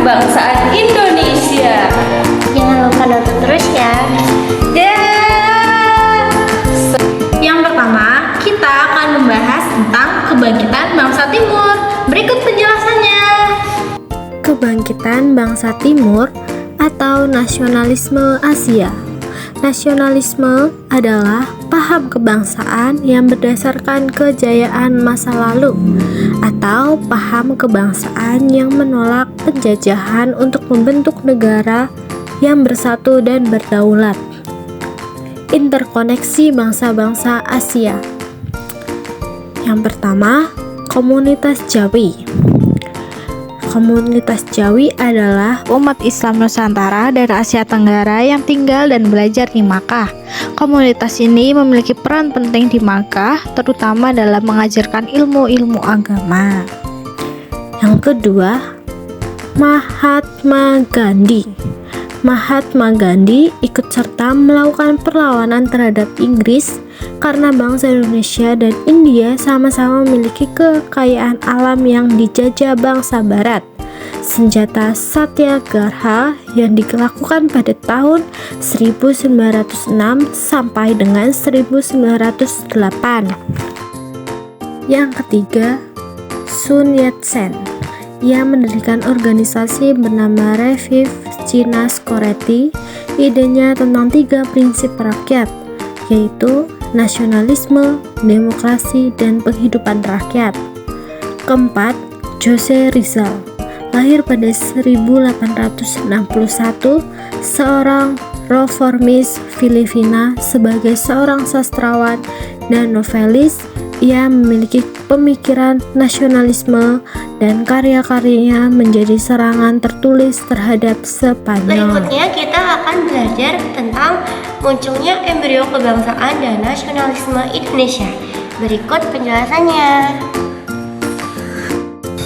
kebangsaan Indonesia. Jangan lupa nonton terus ya. Yang pertama, kita akan membahas tentang kebangkitan bangsa Timur. Berikut penjelasannya. Kebangkitan bangsa Timur atau nasionalisme Asia. Nasionalisme adalah paham kebangsaan yang berdasarkan kejayaan masa lalu atau paham kebangsaan yang menolak penjajahan untuk membentuk negara yang bersatu dan berdaulat. Interkoneksi bangsa-bangsa Asia. Yang pertama, komunitas Jawi. Komunitas Jawi adalah umat Islam Nusantara dan Asia Tenggara yang tinggal dan belajar di Makkah. Komunitas ini memiliki peran penting di Makkah, terutama dalam mengajarkan ilmu-ilmu agama. Yang kedua, Mahatma Gandhi. Mahatma Gandhi ikut serta melakukan perlawanan terhadap Inggris karena bangsa Indonesia dan India sama-sama memiliki kekayaan alam yang dijajah bangsa Barat. Senjata Satyagraha yang dilakukan pada tahun 1906 sampai dengan 1908. Yang ketiga, Sun Yat-sen. Ia mendirikan organisasi bernama Revive China Society. Idenya tentang 3 prinsip rakyat, yaitu nasionalisme, demokrasi, dan penghidupan rakyat. Keempat, Jose Rizal. Lahir pada 1861, seorang reformis Filipina. Sebagai seorang sastrawan dan novelis, ia memiliki pemikiran nasionalisme dan karya-karyanya menjadi serangan tertulis terhadap Spanyol. Berikutnya kita akan belajar tentang munculnya embrio kebangsaan dan nasionalisme Indonesia. Berikut penjelasannya.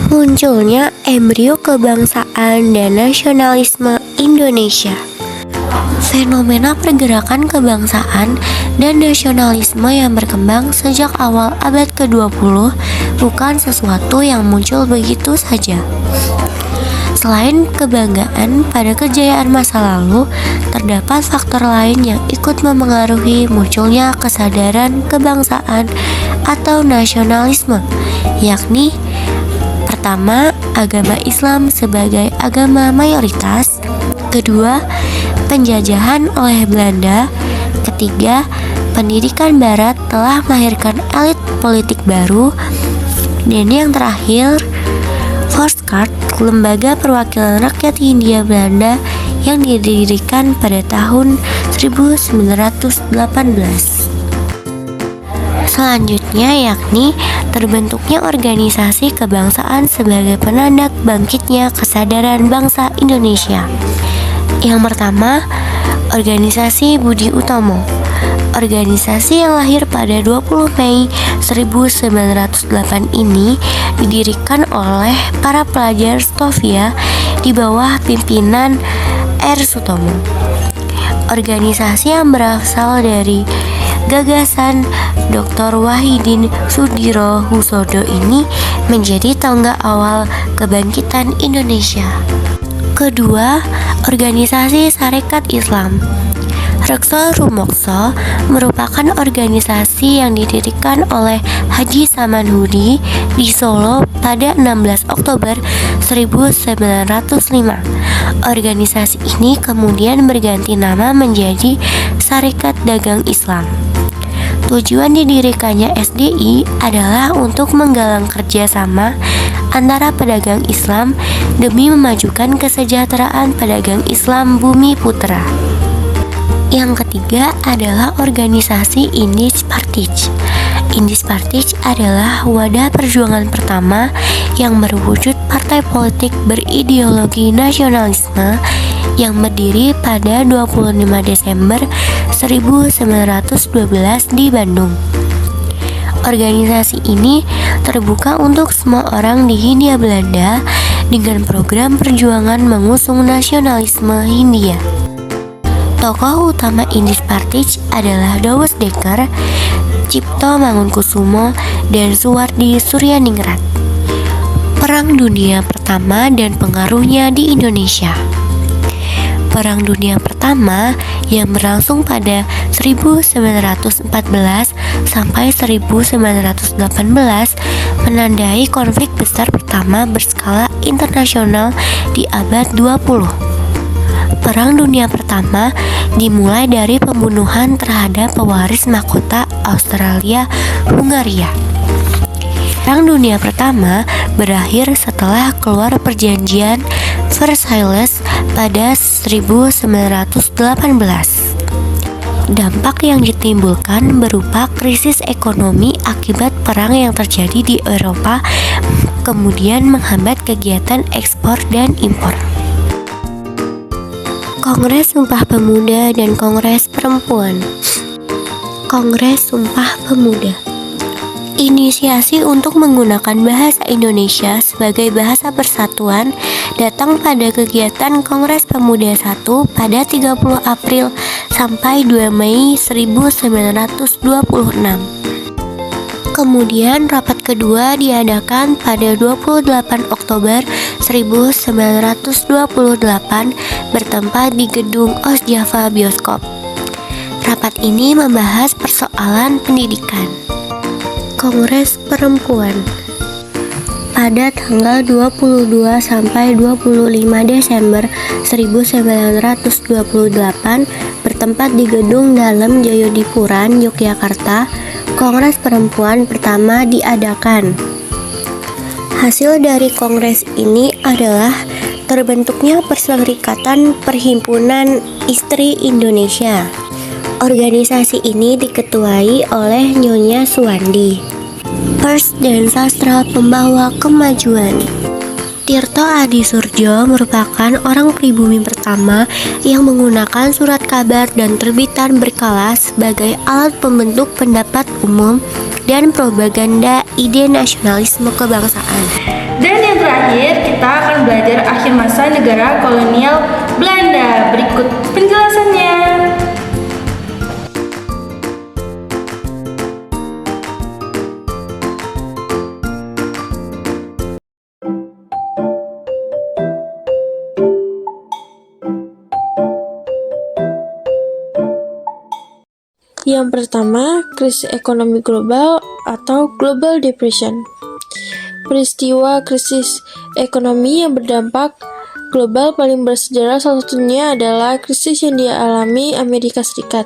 Munculnya embrio kebangsaan dan nasionalisme Indonesia. Fenomena pergerakan kebangsaan dan nasionalisme yang berkembang sejak awal abad ke-20 bukan sesuatu yang muncul begitu saja. Selain kebanggaan pada kejayaan masa lalu, terdapat faktor lain yang ikut memengaruhi munculnya kesadaran kebangsaan atau nasionalisme, yakni pertama, agama Islam sebagai agama mayoritas. Kedua, penjajahan oleh Belanda. Ketiga, pendidikan Barat telah melahirkan elit politik baru. Dan yang terakhir, Volkskrant, lembaga perwakilan rakyat Hindia Belanda yang didirikan pada tahun 1918. Selanjutnya yakni terbentuknya organisasi kebangsaan sebagai penanda bangkitnya kesadaran bangsa Indonesia. Yang pertama, organisasi Budi Utomo. Organisasi yang lahir pada 20 Mei 1908 ini didirikan oleh para pelajar Stovia di bawah pimpinan R. Sutomo. Organisasi yang berasal dari gagasan Dr. Wahidin Sudirohusodo ini menjadi tonggak awal kebangkitan Indonesia. Kedua, organisasi Sarekat Islam. Rekso Rumokso merupakan organisasi yang didirikan oleh Haji Samanhudi di Solo pada 16 Oktober 1905. Organisasi ini kemudian berganti nama menjadi Sarekat Dagang Islam. Tujuan didirikannya SDI adalah untuk menggalang kerjasama antara pedagang Islam demi memajukan kesejahteraan pedagang Islam Bumi Putra. Yang ketiga adalah organisasi Indis Partij. Indis Partij adalah wadah perjuangan pertama yang berwujud partai politik berideologi nasionalisme yang berdiri pada 25 Desember 1912 di Bandung. Organisasi ini terbuka untuk semua orang di Hindia Belanda dengan program perjuangan mengusung nasionalisme Hindia. Tokoh utama Indis Partij adalah Dawes Dekker, Cipto Mangunkusumo, dan Suwardi Suryaningrat. Perang Dunia Pertama dan pengaruhnya di Indonesia. Perang Dunia Pertama yang berlangsung pada 1914 sampai 1918 menandai konflik besar pertama berskala internasional di abad 20. Perang Dunia Pertama dimulai dari pembunuhan terhadap pewaris mahkota Australia Hungaria. Perang Dunia Pertama berakhir setelah keluar perjanjian Versailles pada 1918. Dampak yang ditimbulkan berupa krisis ekonomi akibat perang yang terjadi di Eropa, kemudian menghambat kegiatan ekspor dan impor. Kongres Sumpah Pemuda dan Kongres Perempuan. Kongres Sumpah Pemuda. Inisiasi untuk menggunakan bahasa Indonesia sebagai bahasa persatuan datang pada kegiatan Kongres Pemuda 1 pada 30 April sampai 2 Mei 1926. Kemudian rapat kedua diadakan pada 28 Oktober 1928 bertempat di gedung Osjava Bioskop. Rapat ini membahas persoalan pendidikan. Kongres Perempuan pada tanggal 22 sampai 25 Desember 1928 bertempat di Gedung Dalem Jayadipuran, Yogyakarta. Kongres Perempuan pertama diadakan. Hasil dari kongres ini adalah terbentuknya Perserikatan Perhimpunan Istri Indonesia. Organisasi ini diketuai oleh Nyonya Suwandi. Pers dan Sastra Pembawa Kemajuan. Tirto Adi Surjo merupakan orang pribumi pertama yang menggunakan surat kabar dan terbitan berkala sebagai alat pembentuk pendapat umum dan propaganda ide nasionalisme kebangsaan. Dan yang terakhir, kita akan belajar akhir masa negara kolonial Belanda. Berikut penjelasannya. Yang pertama, krisis ekonomi global atau Global Depression. Peristiwa krisis ekonomi yang berdampak global paling bersejarah salah satunya adalah krisis yang dialami Amerika Serikat.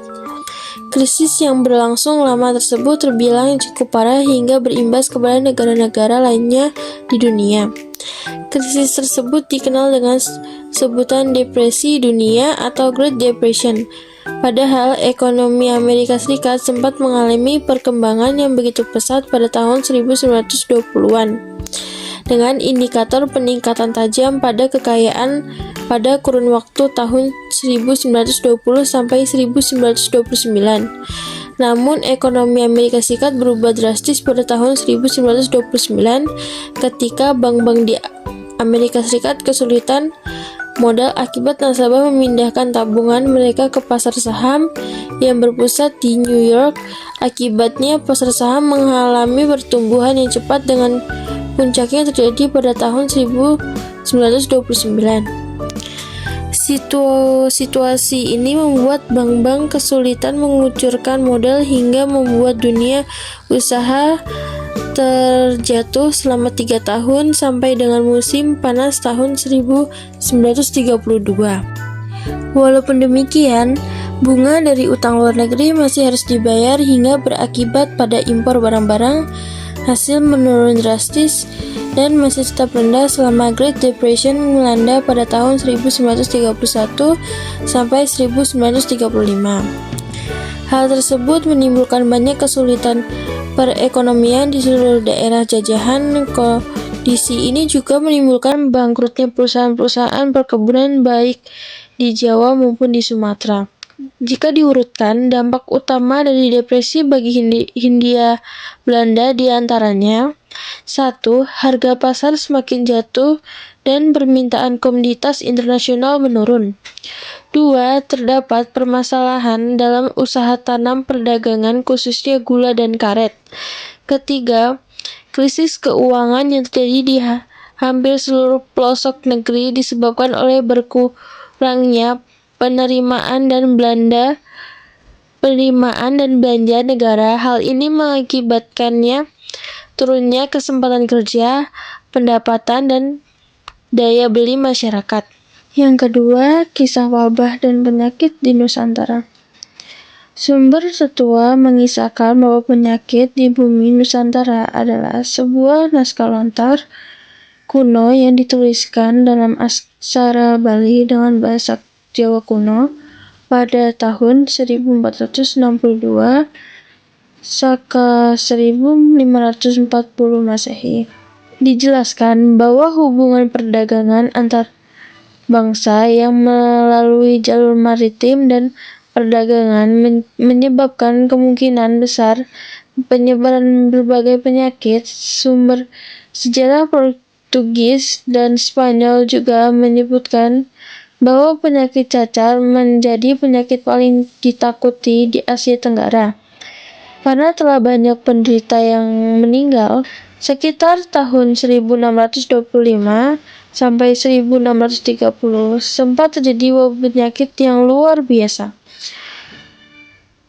Krisis yang berlangsung lama tersebut terbilang cukup parah hingga berimbas kepada negara-negara lainnya di dunia. Krisis tersebut dikenal dengan sebutan Depresi Dunia atau Great Depression. Padahal ekonomi Amerika Serikat sempat mengalami perkembangan yang begitu pesat pada tahun 1920-an dengan indikator peningkatan tajam pada kekayaan pada kurun waktu tahun 1920 sampai 1929. Namun ekonomi Amerika Serikat berubah drastis pada tahun 1929 ketika bank-bank di Amerika Serikat kesulitan modal akibat nasabah memindahkan tabungan mereka ke pasar saham yang berpusat di New York. Akibatnya pasar saham mengalami pertumbuhan yang cepat dengan puncaknya terjadi pada tahun 1929. Situasi ini membuat bank-bank kesulitan mengucurkan modal hingga membuat dunia usaha terjatuh selama 3 tahun sampai dengan musim panas tahun 1932. Walaupun demikian, bunga dari utang luar negeri masih harus dibayar hingga berakibat pada impor barang-barang hasil menurun drastis dan masih tetap rendah selama Great Depression melanda pada tahun 1931 sampai 1935. Hal tersebut menimbulkan banyak kesulitan perekonomian di seluruh daerah jajahan. Kondisi ini juga menimbulkan bangkrutnya perusahaan-perusahaan perkebunan baik di Jawa maupun di Sumatera. Jika diurutkan, dampak utama dari depresi bagi Hindia Belanda diantaranya: 1. Harga pasar semakin jatuh dan permintaan komoditas internasional menurun. 2. Terdapat permasalahan dalam usaha tanam perdagangan khususnya gula dan karet. 3. Krisis keuangan yang terjadi di hampir seluruh pelosok negeri disebabkan oleh berkurangnya penerimaan dan belanja negara. Hal ini mengakibatkannya turunnya kesempatan kerja, pendapatan, dan daya beli masyarakat. Yang kedua, kisah wabah dan penyakit di Nusantara. Sumber tetua mengisahkan bahwa penyakit di bumi Nusantara adalah sebuah naskah lontar kuno yang dituliskan dalam aksara Bali dengan bahasa Jawa kuno pada tahun 1462 saka 1540 Masehi. Dijelaskan bahwa hubungan perdagangan antar bangsa yang melalui jalur maritim dan perdagangan menyebabkan kemungkinan besar penyebaran berbagai penyakit. Sumber sejarah Portugis dan Spanyol juga menyebutkan bahwa penyakit cacar menjadi penyakit paling ditakuti di Asia Tenggara karena telah banyak penderita yang meninggal. Sekitar tahun 1625 sampai 1630 sempat terjadi wabah penyakit yang luar biasa.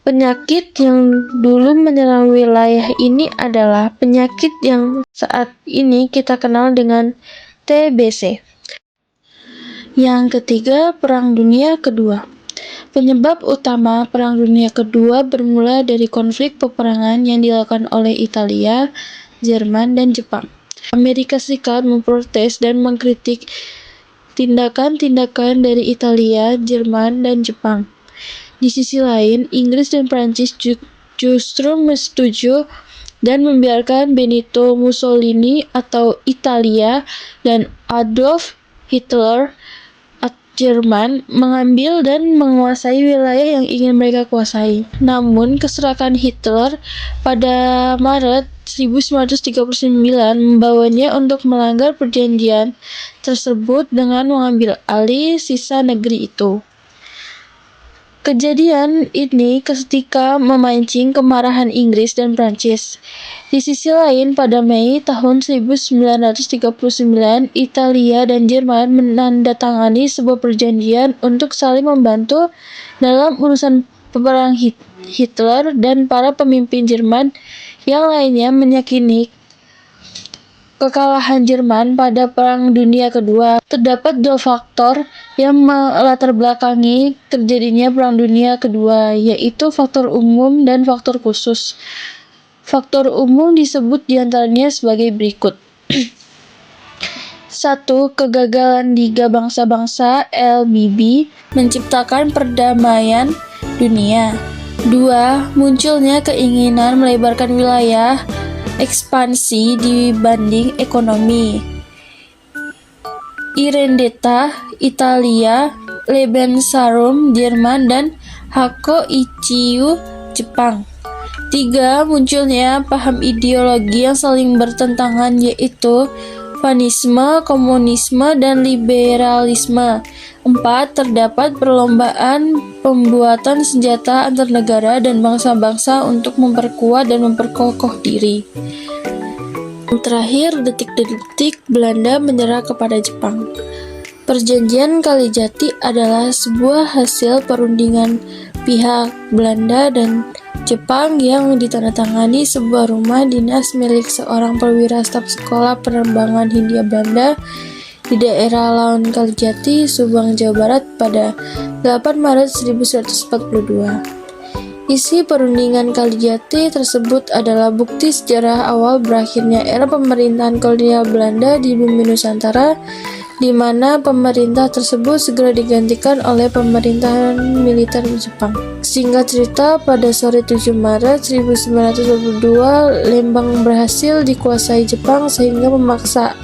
Penyakit yang dulu menyerang wilayah ini adalah penyakit yang saat ini kita kenal dengan TBC. Yang ketiga, Perang Dunia Kedua. Penyebab utama Perang Dunia Kedua bermula dari konflik peperangan yang dilakukan oleh Italia, Jerman, dan Jepang. Amerika Serikat memprotes dan mengkritik tindakan-tindakan dari Italia, Jerman, dan Jepang. Di sisi lain, Inggris dan Prancis justru setuju dan membiarkan Benito Mussolini atau Italia dan Adolf Hitler Jerman mengambil dan menguasai wilayah yang ingin mereka kuasai. Namun, keserakan Hitler pada Maret 1939 membawanya untuk melanggar perjanjian tersebut dengan mengambil alih sisa negeri itu. Kejadian ini ketika memancing kemarahan Inggris dan Prancis. Di sisi lain, pada Mei tahun 1939, Italia dan Jerman menandatangani sebuah perjanjian untuk saling membantu dalam urusan peperangan. Hitler dan para pemimpin Jerman yang lainnya meyakini kekalahan Jerman pada Perang Dunia Kedua. Terdapat dua faktor yang melatar belakangi terjadinya Perang Dunia Kedua, yaitu faktor umum dan faktor khusus. Faktor umum disebut diantaranya sebagai berikut. 1. Kegagalan Liga Bangsa-Bangsa (LBB) menciptakan perdamaian dunia. 2. Munculnya keinginan melebarkan wilayah ekspansi dibanding ekonomi. Irendeta, Italia, Lebensraum, Jerman, dan Hakko Ichiu, Jepang. 3. Munculnya paham ideologi yang saling bertentangan, yaitu panisme, komunisme, dan liberalisme. 4. Terdapat perlombaan pembuatan senjata antar negara dan bangsa-bangsa untuk memperkuat dan memperkokoh diri. Terakhir, detik-detik Belanda menyerah kepada Jepang. Perjanjian Kalijati adalah sebuah hasil perundingan pihak Belanda dan Jepang yang ditandatangani sebuah rumah dinas milik seorang perwira staf sekolah penerbangan Hindia Belanda di daerah Laon Kalijati, Subang, Jawa Barat pada 8 Maret 1942. Isi perundingan Kalijati tersebut adalah bukti sejarah awal berakhirnya era pemerintahan kolonial Belanda di bumi Nusantara, di mana pemerintah tersebut segera digantikan oleh pemerintahan militer Jepang. Singkat cerita, pada sore 7 Maret 1922, Lembang berhasil dikuasai Jepang sehingga memaksa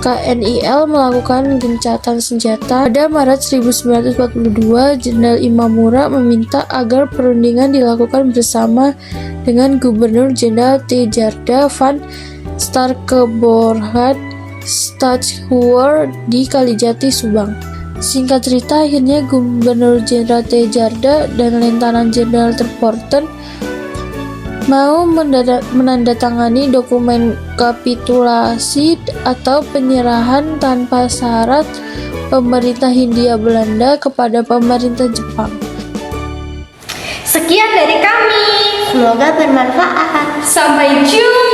KNIL melakukan gencatan senjata. Pada Maret 1942, Jenderal Imamura meminta agar perundingan dilakukan bersama dengan Gubernur Jenderal Tejarda van Starkeborgh Stadschuwer di Kalijati, Subang. Singkat cerita, akhirnya Gubernur Jenderal Tejarda dan Lieutenant Jenderal Terporten mau menandatangani dokumen kapitulasi atau penyerahan tanpa syarat pemerintah Hindia Belanda kepada pemerintah Jepang. Sekian dari kami. Semoga bermanfaat. Sampai jumpa.